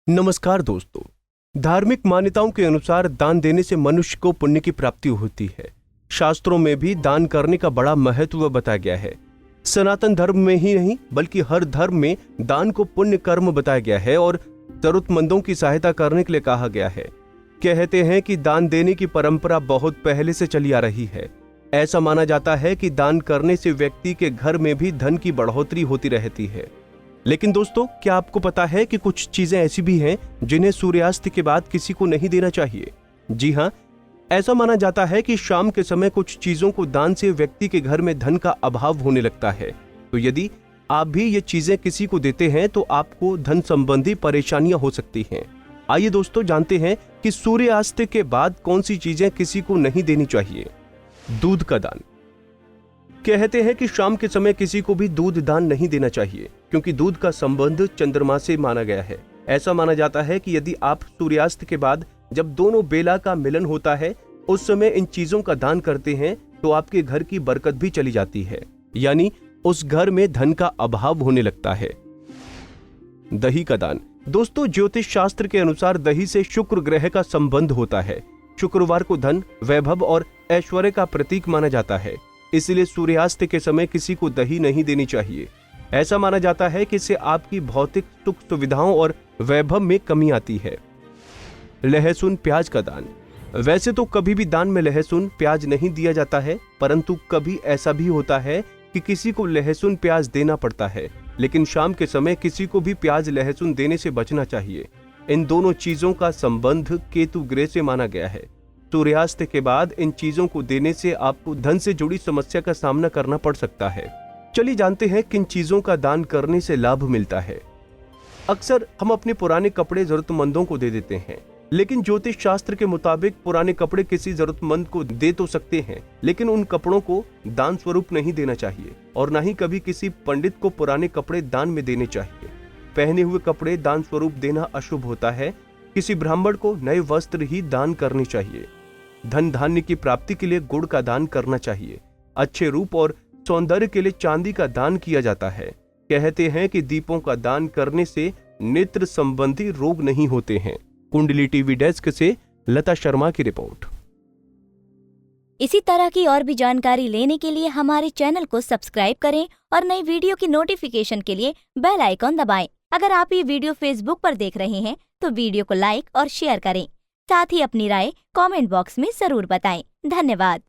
नमस्कार दोस्तों। धार्मिक मान्यताओं के अनुसार दान देने से मनुष्य को पुण्य की प्राप्ति होती है। शास्त्रों में भी दान करने का बड़ा महत्व बताया गया है। सनातन धर्म में ही नहीं बल्कि हर धर्म में दान को पुण्य कर्म बताया गया है और जरूरतमंदों की सहायता करने के लिए कहा गया है। कहते हैं कि दान देने की परंपरा बहुत पहले से चली आ रही है। ऐसा माना जाता है कि दान करने से व्यक्ति के घर में भी धन की बढ़ोतरी होती रहती है। लेकिन दोस्तों, क्या आपको पता है कि कुछ चीजें ऐसी भी हैं जिन्हें सूर्यास्त के बाद किसी को नहीं देना चाहिए? जी हाँ, ऐसा माना जाता है कि शाम के समय कुछ चीजों को दान से व्यक्ति के घर में धन का अभाव होने लगता है। तो यदि आप भी ये चीजें किसी को देते हैं तो आपको धन संबंधी परेशानियां हो सकती हैं। आइए दोस्तों, जानते हैं कि सूर्यास्त के बाद कौन सी चीजें किसी को नहीं देनी चाहिए। दूध का दान। कहते हैं कि शाम के समय किसी को भी दूध दान नहीं देना चाहिए, क्योंकि दूध का संबंध चंद्रमा से माना गया है। ऐसा माना जाता है कि यदि आप सूर्यास्त के बाद जब दोनों बेला का मिलन होता है उस समय इन चीजों का दान करते हैं तो आपके घर की बरकत भी चली जाती है, यानी उस घर में धन का अभाव होने लगता है। दही का दान। दोस्तों, ज्योतिष शास्त्र के अनुसार दही से शुक्र ग्रह का संबंध होता है। शुक्रवार को धन, वैभव और ऐश्वर्य का प्रतीक माना जाता है, इसलिए सूर्यास्त के समय किसी को दही नहीं देनी चाहिए। ऐसा माना जाता है कि इससे आपकी भौतिक सुख सुविधाओं और वैभव में कमी आती है। लहसुन प्याज का दान। वैसे तो कभी भी दान में लहसुन प्याज नहीं दिया जाता है, परंतु कभी ऐसा भी होता है कि किसी को लहसुन प्याज देना पड़ता है। लेकिन शाम के समय किसी को भी प्याज लहसुन देने से बचना चाहिए। इन दोनों चीजों का संबंध केतु ग्रह से माना गया है। सूर्यास्त के बाद इन चीजों को देने से आपको धन से जुड़ी समस्या का सामना करना पड़ सकता है। चलिए जानते हैं किन चीजों का दान करने से लाभ मिलता है। अक्सर हम अपने पुराने कपड़े जरूरतमंदों को दे देते हैं, लेकिन ज्योतिष शास्त्र के मुताबिक पुराने कपड़े किसी जरूरतमंद को दे तो सकते हैं, लेकिन उन कपड़ों को दान स्वरूप नहीं देना चाहिए और न ही कभी किसी पंडित को पुराने कपड़े दान में देने चाहिए। पहने हुए कपड़े दान स्वरूप देना अशुभ होता है। किसी ब्राह्मण को नए वस्त्र ही दान करने चाहिए। धन धान्य की प्राप्ति के लिए गुड़ का दान करना चाहिए। अच्छे रूप और सौंदर्य के लिए चांदी का दान किया जाता है। कहते हैं कि दीपों का दान करने से नेत्र संबंधी रोग नहीं होते हैं। कुंडली टीवी डेस्क से लता शर्मा की रिपोर्ट। इसी तरह की और भी जानकारी लेने के लिए हमारे चैनल को सब्सक्राइब करें और नई वीडियो की नोटिफिकेशन के लिए बेल आइकॉन दबाएं। अगर आप ये वीडियो फेसबुक पर देख रहे हैं तो वीडियो को लाइक और शेयर करें। साथ ही अपनी राय कमेंट बॉक्स में जरूर बताएं। धन्यवाद।